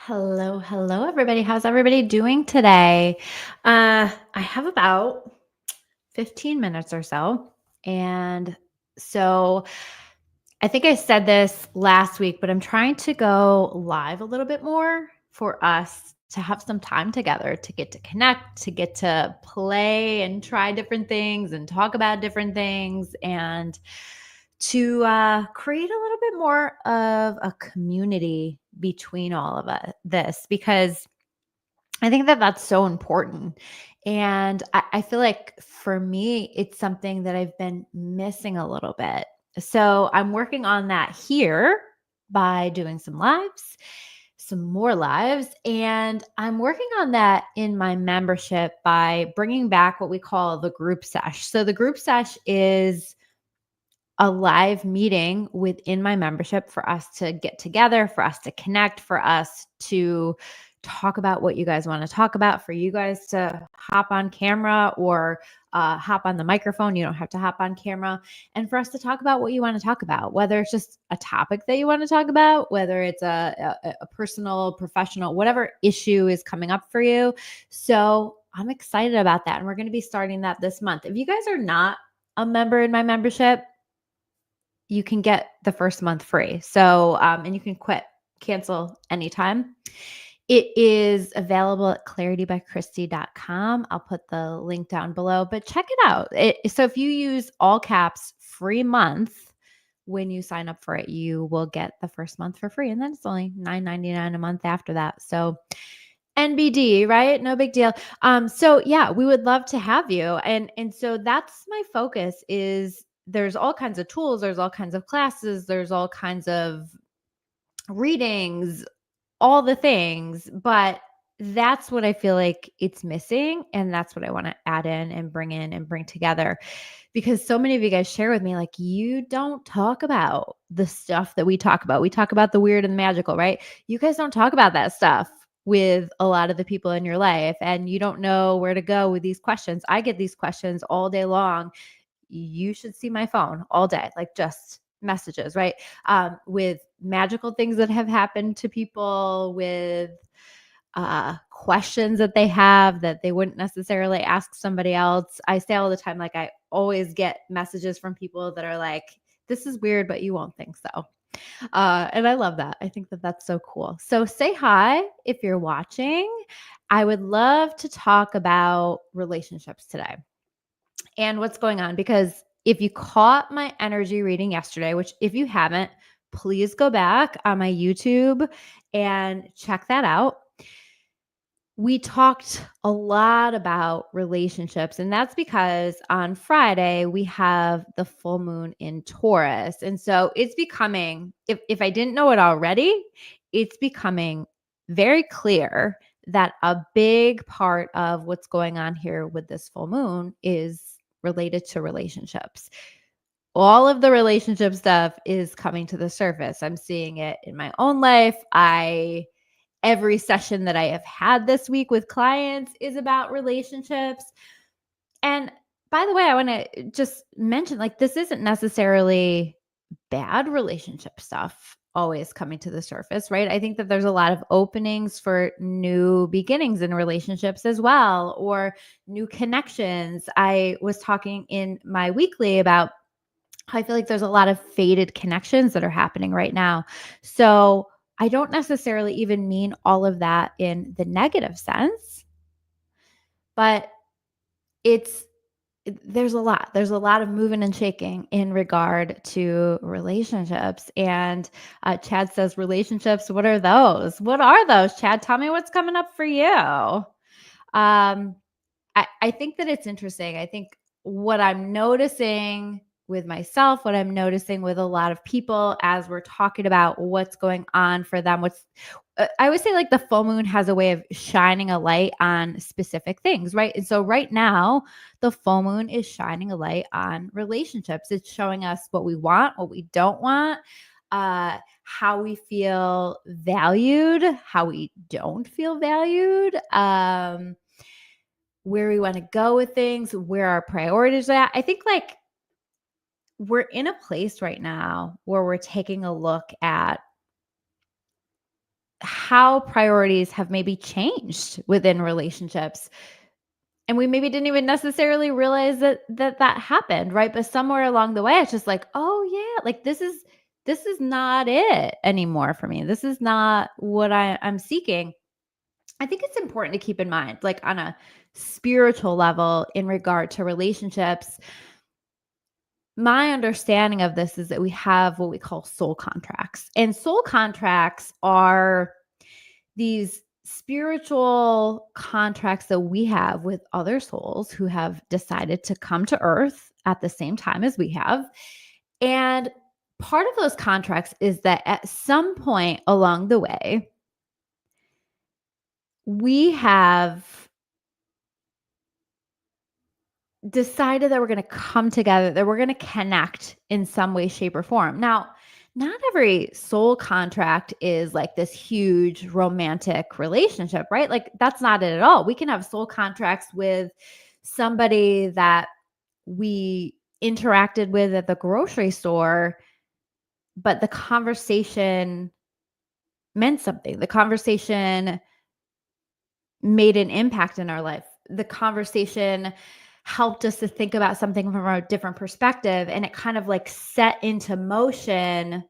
Hello, hello, everybody. How's everybody doing today? I have about 15 minutes or so. And so I think I said this last week, but I'm trying to go live a little bit more for us to have some time together to get to connect, to get to play and try different things and talk about different things and to create a little bit more of a community between all of this because I think that that's so important. And I feel like for me, it's something that I've been missing a little bit. So I'm working on that here by doing some lives, some more lives. And I'm working on that in my membership by bringing back what we call the group sesh. So the group sesh is a live meeting within my membership for us to get together, for us to connect, for us to talk about what you guys want to talk about, for you guys to hop on camera or hop on the microphone. You don't have to hop on camera. And for us to talk about what you want to talk about, whether it's just a topic that you want to talk about, whether it's a personal, professional, whatever issue is coming up for you. So I'm excited about that. And we're going to be starting that this month. If you guys are not a member in my membership, you can get the first month free. So, and you can cancel anytime. It is available at claritybychristy.com. I'll put the link down below, but check it out. So if you use all caps free month, when you sign up for it, you will get the first month for free. And then it's only $9.99 a month after that. So NBD, right? No big deal. So yeah, we would love to have you. And so that's my focus is there's all kinds of tools, there's all kinds of classes, there's all kinds of readings, all the things, but that's what I feel like it's missing. And that's what I want to add in and bring together. Because so many of you guys share with me, like, you don't talk about the stuff that we talk about. We talk about the weird and the magical, right? You guys don't talk about that stuff with a lot of the people in your life, and you don't know where to go with these questions. I get these questions all day long. You should see my phone all day, like just messages, right? With magical things that have happened to people, with questions that they have that they wouldn't necessarily ask somebody else. I say all the time, like, I always get messages from people that are like, this is weird, but you won't think so. And I love that. I think that that's so cool. So say hi if you're watching. I would love to talk about relationships today and what's going on, because if you caught my energy reading yesterday, which if you haven't, please go back on my YouTube and check that out. We talked a lot about relationships, and that's because on Friday we have the full moon in Taurus. And so it's becoming, if I didn't know it already, it's becoming very clear that a big part of what's going on here with this full moon is related to relationships. All of the relationship stuff is coming to the surface. I'm seeing it in my own life. Every session that I have had this week with clients is about relationships. And by the way, I want to just mention, like, this isn't necessarily bad relationship stuff always coming to the surface, right? I think that there's a lot of openings for new beginnings in relationships as well, or new connections. I was talking in my weekly about how I feel like there's a lot of faded connections that are happening right now. So I don't necessarily even mean all of that in the negative sense, but it's there's a lot of moving and shaking in regard to relationships. And Chad says, relationships, what are those, Chad? Tell me what's coming up for you. I think that it's interesting. I think what I'm noticing with myself, what I'm noticing with a lot of people as we're talking about what's going on for them, I would say, like, the full moon has a way of shining a light on specific things, right? And so right now, the full moon is shining a light on relationships. It's showing us what we want, what we don't want, how we feel valued, how we don't feel valued, where we want to go with things, where our priorities are at. I think, like, we're in a place right now where we're taking a look at how priorities have maybe changed within relationships. And we maybe didn't even necessarily realize that happened, right? But somewhere along the way, it's just like, oh yeah, like this is not it anymore for me. This is not what I'm seeking. I think it's important to keep in mind, like on a spiritual level in regard to relationships. My understanding of this is that we have what we call soul contracts. And soul contracts are these spiritual contracts that we have with other souls who have decided to come to earth at the same time as we have. And part of those contracts is that at some point along the way, we have decided that we're going to come together, that we're going to connect in some way, shape, or form. Now, not every soul contract is like this huge romantic relationship, right? Like, that's not it at all. We can have soul contracts with somebody that we interacted with at the grocery store, but the conversation meant something. The conversation made an impact in our life. The conversation helped us to think about something from a different perspective, and it kind of like set into motion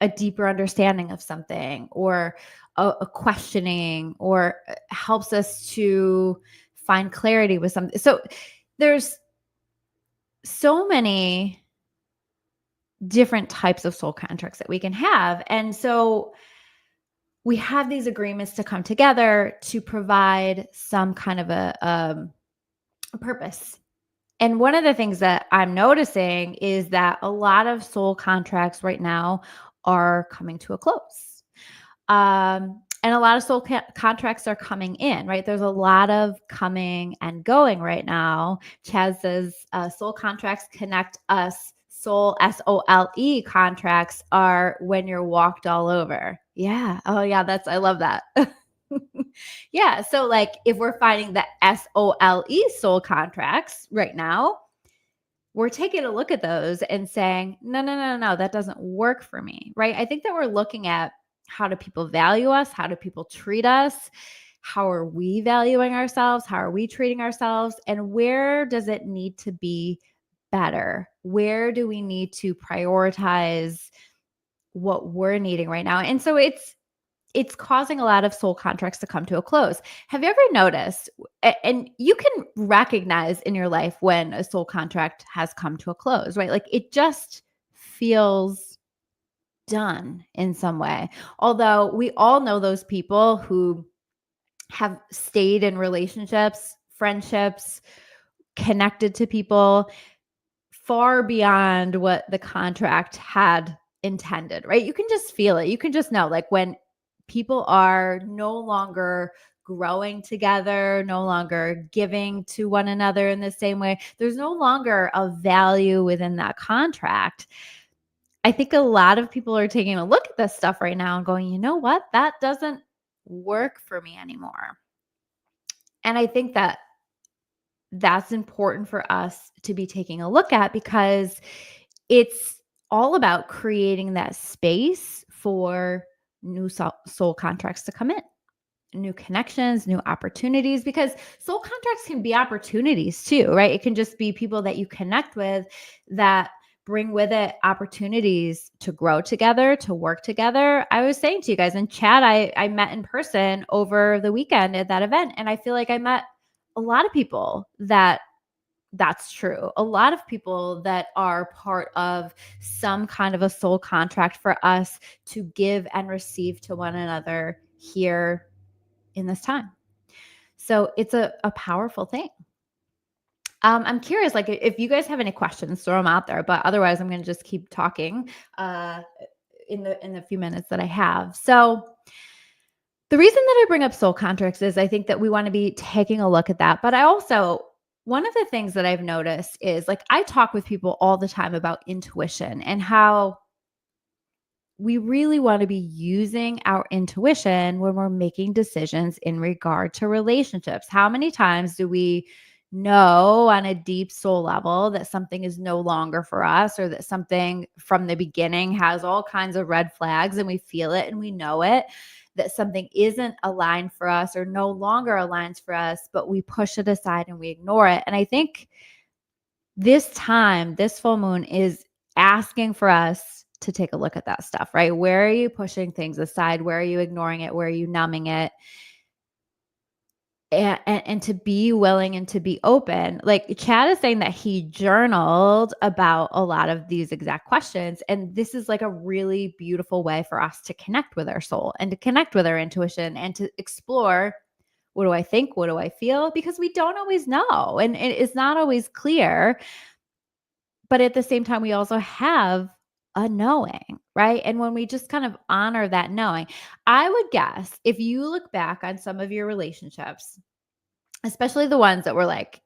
a deeper understanding of something, or a questioning, or helps us to find clarity with something. So there's so many different types of soul contracts that we can have. And so we have these agreements to come together to provide some kind of a purpose. And one of the things that I'm noticing is that a lot of soul contracts right now are coming to a close. And a lot of soul contracts are coming in, right? There's a lot of coming and going right now. Chaz says soul contracts connect us. Soul, SOLE contracts are when you're walked all over. Yeah. Oh, yeah. I love that. Yeah. So, like, if we're finding the SOLE soul contracts right now, we're taking a look at those and saying, no, no, no, no, that doesn't work for me, right? I think that we're looking at how do people value us? How do people treat us? How are we valuing ourselves? How are we treating ourselves? And where does it need to be better? Where do we need to prioritize what we're needing right now? And so it's causing a lot of soul contracts to come to a close. Have you ever noticed, and you can recognize in your life when a soul contract has come to a close, right? Like, it just feels done in some way. Although we all know those people who have stayed in relationships, friendships, connected to people far beyond what the contract had intended, right? You can just feel it. You can just know, like, when people are no longer growing together, no longer giving to one another in the same way, there's no longer a value within that contract. I think a lot of people are taking a look at this stuff right now and going, you know what? That doesn't work for me anymore. And I think that that's important for us to be taking a look at, because it's all about creating that space for new soul contracts to come in, new connections, new opportunities, because soul contracts can be opportunities too, right? It can just be people that you connect with that bring with it opportunities to grow together, to work together. I was saying to you guys in chat, I met in person over the weekend at that event, and I feel like I met a lot of people that's true. A lot of people that are part of some kind of a soul contract for us to give and receive to one another here in this time. So it's a powerful thing. I'm curious, like, if you guys have any questions, throw them out there. But otherwise, I'm going to just keep talking in the few minutes that I have. So the reason that I bring up soul contracts is I think that we want to be taking a look at that. But I also, one of the things that I've noticed is, like, I talk with people all the time about intuition and how we really want to be using our intuition when we're making decisions in regard to relationships. How many times do we know on a deep soul level that something is no longer for us, or that something from the beginning has all kinds of red flags, and we feel it and we know it, that something isn't aligned for us or no longer aligns for us, but we push it aside and we ignore it. And I think this time, this full moon is asking for us to take a look at that stuff, right? Where are you pushing things aside? Where are you ignoring it? Where are you numbing it? And to be willing and to be open. Like Chad is saying that he journaled about a lot of these exact questions. And this is like a really beautiful way for us to connect with our soul and to connect with our intuition and to explore, what do I think? What do I feel? Because we don't always know. And it's not always clear. But at the same time, we also have a knowing, right? And when we just kind of honor that knowing, I would guess if you look back on some of your relationships, especially the ones that were like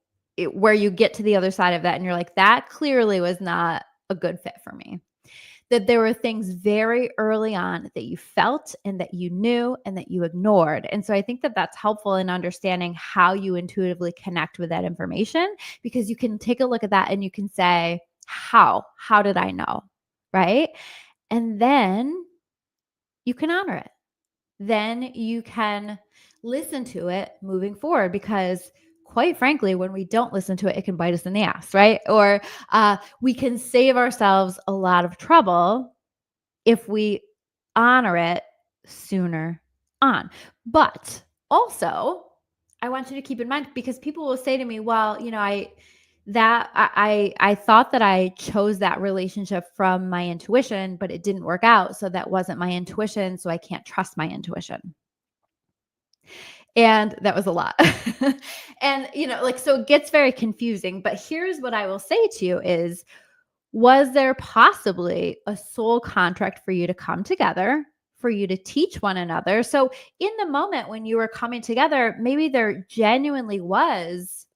where you get to the other side of that and you're like, that clearly was not a good fit for me. That there were things very early on that you felt and that you knew and that you ignored. And so I think that that's helpful in understanding how you intuitively connect with that information, because you can take a look at that and you can say, how did I know? Right. And then you can honor it. Then you can listen to it moving forward, because quite frankly, when we don't listen to it, it can bite us in the ass, right? Or we can save ourselves a lot of trouble if we honor it sooner on. But also, I want you to keep in mind, because people will say to me, well, I thought that I chose that relationship from my intuition, but it didn't work out. So that wasn't my intuition. So I can't trust my intuition. And that was a lot. And, so it gets very confusing. But here's what I will say to you is, was there possibly a soul contract for you to come together, for you to teach one another? So in the moment when you were coming together, maybe there genuinely was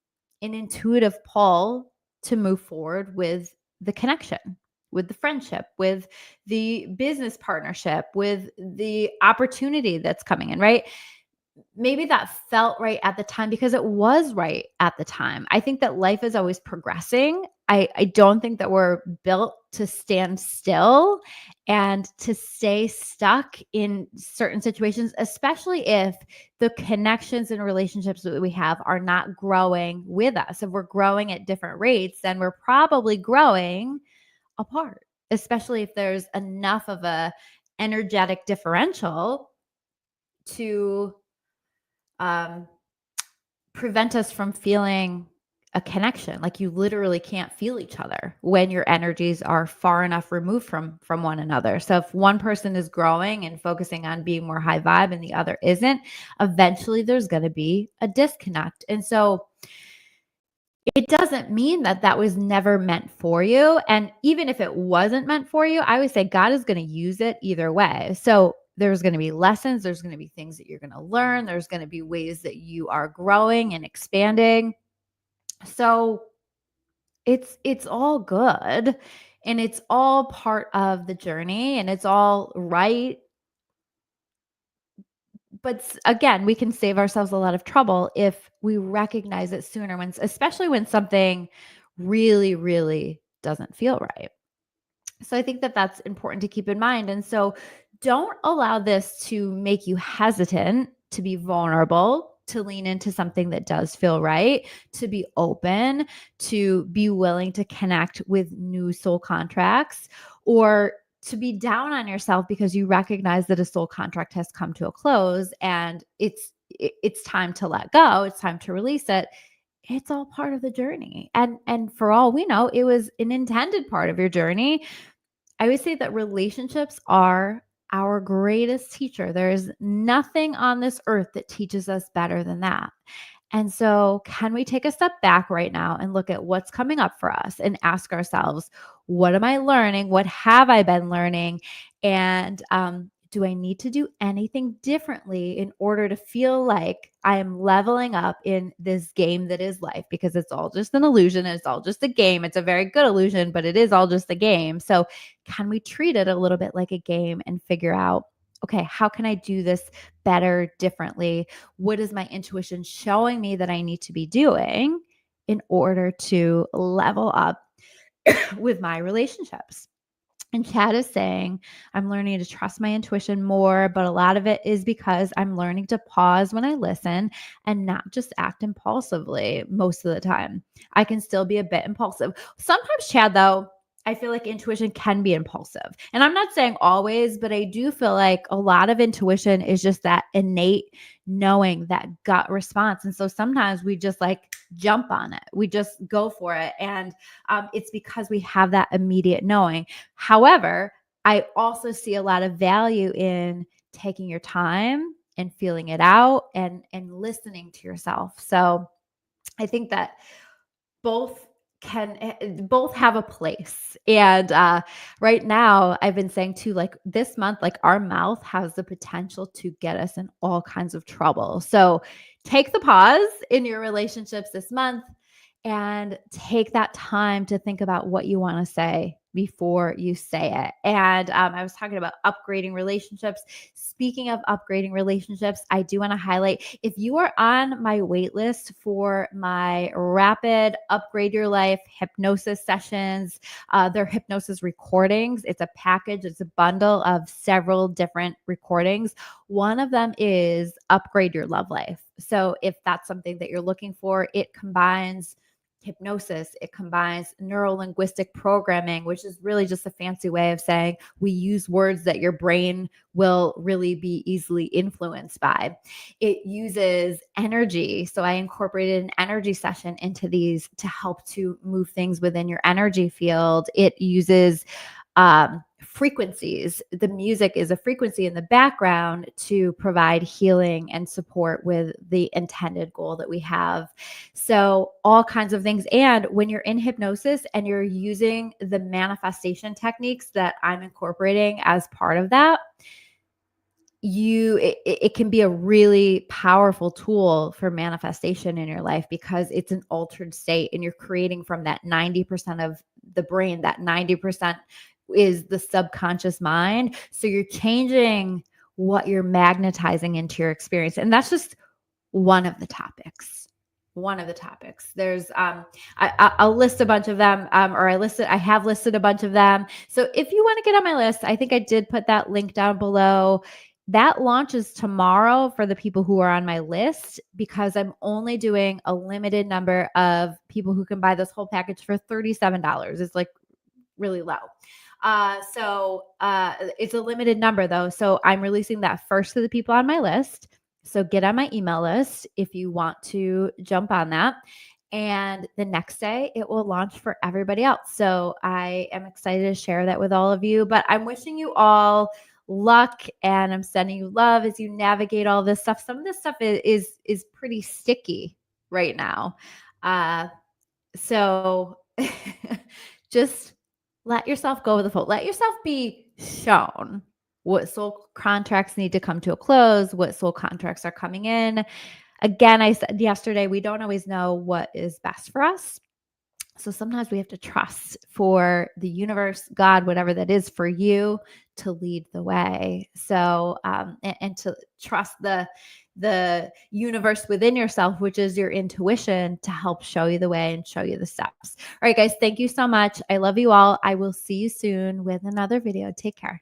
an intuitive pull to move forward with the connection, with the friendship, with the business partnership, with the opportunity that's coming in, right? Maybe that felt right at the time because it was right at the time. I think that life is always progressing. I don't think that we're built to stand still and to stay stuck in certain situations, especially if the connections and relationships that we have are not growing with us. If we're growing at different rates, then we're probably growing apart, especially if there's enough of a energetic differential to prevent us from feeling a connection. Like you literally can't feel each other when your energies are far enough removed from one another. So if one person is growing and focusing on being more high vibe and the other isn't, eventually there's going to be a disconnect. And so it doesn't mean that that was never meant for you. And even if it wasn't meant for you, I always say God is going to use it either way. So there's going to be lessons, there's going to be things that you're going to learn, there's going to be ways that you are growing and expanding. So it's all good, and it's all part of the journey, and it's all right. But again, we can save ourselves a lot of trouble if we recognize it sooner, especially when something really, really doesn't feel right. So I think that that's important to keep in mind. And so don't allow this to make you hesitant to be vulnerable, to lean into something that does feel right, to be open, to be willing to connect with new soul contracts, or to be down on yourself because you recognize that a soul contract has come to a close and it's time to let go, it's time to release it. It's all part of the journey. And for all we know, it was an intended part of your journey. I always say that relationships are our greatest teacher. There is nothing on this earth that teaches us better than that. And so, can we take a step back right now and look at what's coming up for us and ask ourselves, what am I learning? What have I been learning? And do I need to do anything differently in order to feel like I am leveling up in this game that is life? Because it's all just an illusion. It's all just a game. It's a very good illusion, but it is all just a game. So, can we treat it a little bit like a game and figure out, okay, how can I do this better, differently? What is my intuition showing me that I need to be doing in order to level up with my relationships? And Chad is saying, I'm learning to trust my intuition more, but a lot of it is because I'm learning to pause when I listen and not just act impulsively most of the time. I can still be a bit impulsive. Sometimes, Chad, though, I feel like intuition can be impulsive. And I'm not saying always, but I do feel like a lot of intuition is just that innate knowing, that gut response. And so sometimes we just like jump on it, we just go for it. And it's because we have that immediate knowing. However, I also see a lot of value in taking your time and feeling it out and listening to yourself. So I think that both both have a place. And right now I've been saying too, like this month, like our mouth has the potential to get us in all kinds of trouble. So take the pause in your relationships this month and take that time to think about what you want to say before you say it. And I was talking about upgrading relationships. Speaking of upgrading relationships, I do want to highlight, if you are on my wait list for my rapid upgrade your life hypnosis sessions, they're hypnosis recordings. It's a package, it's a bundle of several different recordings. One of them is upgrade your love life. So if that's something that you're looking for, it combines hypnosis, it combines neuro linguistic programming, which is really just a fancy way of saying we use words that your brain will really be easily influenced by. It uses energy. So I incorporated an energy session into these to help to move things within your energy field. It uses frequencies. The music is a frequency in the background to provide healing and support with the intended goal that we have. So, all kinds of things. And when you're in hypnosis and you're using the manifestation techniques that I'm incorporating as part of that, it can be a really powerful tool for manifestation in your life because it's an altered state and you're creating from that 90% of the brain. That 90% is the subconscious mind. So you're changing what you're magnetizing into your experience. And that's just one of the topics. One of the topics. There's I'll list a bunch of them, or I have listed a bunch of them. So if you want to get on my list, I think I did put that link down below. That launches tomorrow for the people who are on my list because I'm only doing a limited number of people who can buy this whole package for $37. It's like really low. It's a limited number though. So I'm releasing that first to the people on my list. So get on my email list if you want to jump on that. And the next day it will launch for everybody else. So I am excited to share that with all of you, but I'm wishing you all luck and I'm sending you love as you navigate all this stuff. Some of this stuff is pretty sticky right now. So just let yourself go with the flow. Let yourself be shown what soul contracts need to come to a close, what soul contracts are coming in. Again, I said yesterday, we don't always know what is best for us. So sometimes we have to trust for the universe, God, whatever that is for you, to lead the way. So and to trust the universe within yourself, which is your intuition, to help show you the way and show you the steps. All right, guys, thank you so much. I love you all. I will see you soon with another video. Take care.